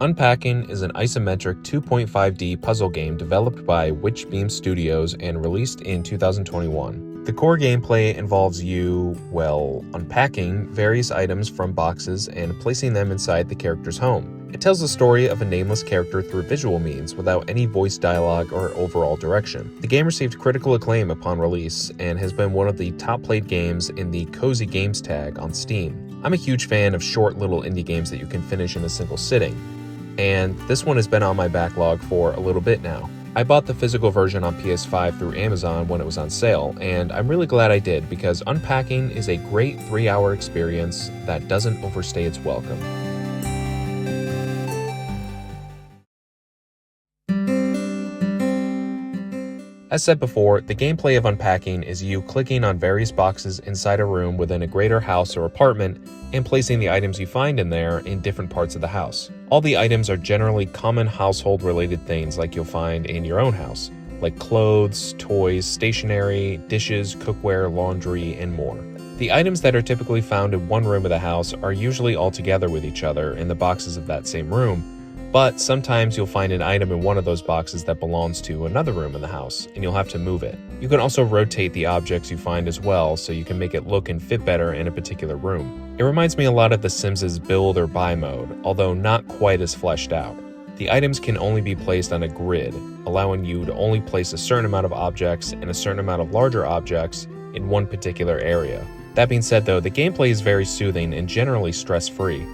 Unpacking is an isometric 2.5D puzzle game developed by Witchbeam Studios and released in 2021. The core gameplay involves you, unpacking various items from boxes and placing them inside the character's home. It tells the story of a nameless character through visual means without any voice dialogue or overall direction. The game received critical acclaim upon release and has been one of the top played games in the Cozy Games tag on Steam. I'm a huge fan of short little indie games that you can finish in a single sitting, and this one has been on my backlog for a little bit now. I bought the physical version on PS5 through Amazon when it was on sale, and I'm really glad I did because Unpacking is a great 3-hour experience that doesn't overstay its welcome. As said before, the gameplay of Unpacking is you clicking on various boxes inside a room within a greater house or apartment and placing the items you find in there in different parts of the house. All the items are generally common household-related things like you'll find in your own house, like clothes, toys, stationery, dishes, cookware, laundry, and more. The items that are typically found in one room of the house are usually all together with each other in the boxes of that same room, but sometimes you'll find an item in one of those boxes that belongs to another room in the house, and you'll have to move it. You can also rotate the objects you find as well, so you can make it look and fit better in a particular room. It reminds me a lot of The Sims' build or buy mode, although not quite as fleshed out. The items can only be placed on a grid, allowing you to only place a certain amount of objects and a certain amount of larger objects in one particular area. That being said though, the gameplay is very soothing and generally stress-free.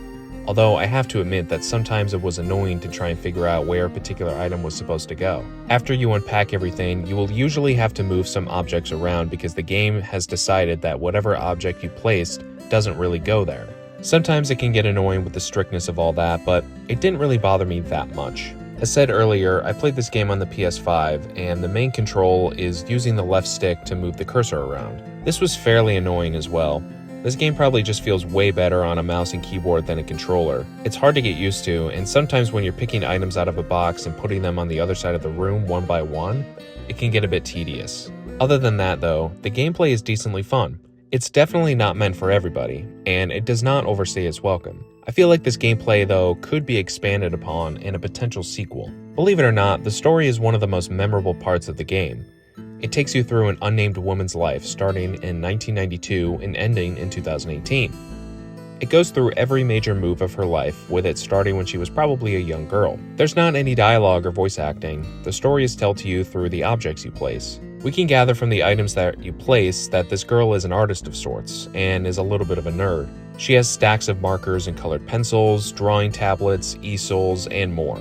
Although I have to admit that sometimes it was annoying to try and figure out where a particular item was supposed to go. After you unpack everything, you will usually have to move some objects around because the game has decided that whatever object you placed doesn't really go there. Sometimes it can get annoying with the strictness of all that, but it didn't really bother me that much. As said earlier, I played this game on the PS5, and the main control is using the left stick to move the cursor around. This was fairly annoying as well. This game probably just feels way better on a mouse and keyboard than a controller. It's hard to get used to, and sometimes when you're picking items out of a box and putting them on the other side of the room one by one, it can get a bit tedious. Other than that though, the gameplay is decently fun. It's definitely not meant for everybody, and it does not overstay its welcome. I feel like this gameplay though could be expanded upon in a potential sequel. Believe it or not, the story is one of the most memorable parts of the game. It takes you through an unnamed woman's life starting in 1992 and ending in 2018. It goes through every major move of her life, with it starting when she was probably a young girl. There's not any dialogue or voice acting. The story is told to you through the objects you place. We can gather from the items that you place that this girl is an artist of sorts and is a little bit of a nerd. She has stacks of markers and colored pencils, drawing tablets, easels, and more.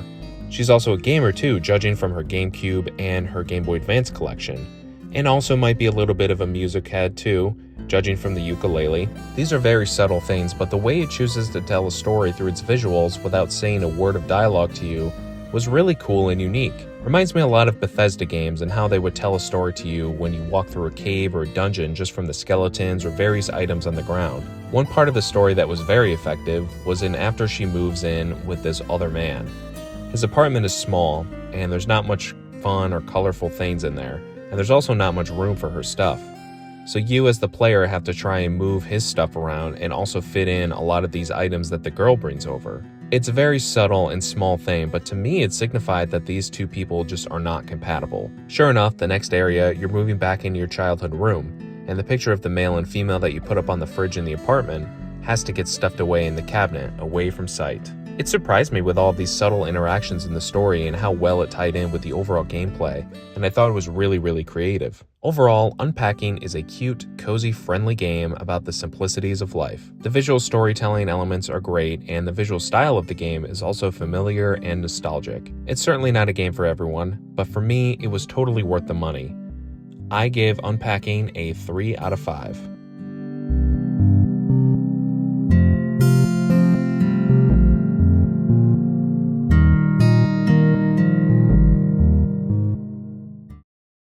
She's also a gamer too, judging from her GameCube and her Game Boy Advance collection, and also might be a little bit of a music head too, judging from the ukulele. These are very subtle things, but the way it chooses to tell a story through its visuals without saying a word of dialogue to you was really cool and unique. Reminds me a lot of Bethesda games and how they would tell a story to you when you walk through a cave or a dungeon just from the skeletons or various items on the ground. One part of the story that was very effective was in after she moves in with this other man. His apartment is small, and there's not much fun or colorful things in there, and there's also not much room for her stuff. So you as the player have to try and move his stuff around and also fit in a lot of these items that the girl brings over. It's a very subtle and small thing, but to me it signified that these two people just are not compatible. Sure enough, the next area, you're moving back into your childhood room, and the picture of the male and female that you put up on the fridge in the apartment has to get stuffed away in the cabinet, away from sight. It surprised me with all these subtle interactions in the story and how well it tied in with the overall gameplay, and I thought it was really creative. Overall, Unpacking is a cute, cozy, friendly game about the simplicities of life. The visual storytelling elements are great, and the visual style of the game is also familiar and nostalgic. It's certainly not a game for everyone, but for me, it was totally worth the money. I give Unpacking a 3 out of 5.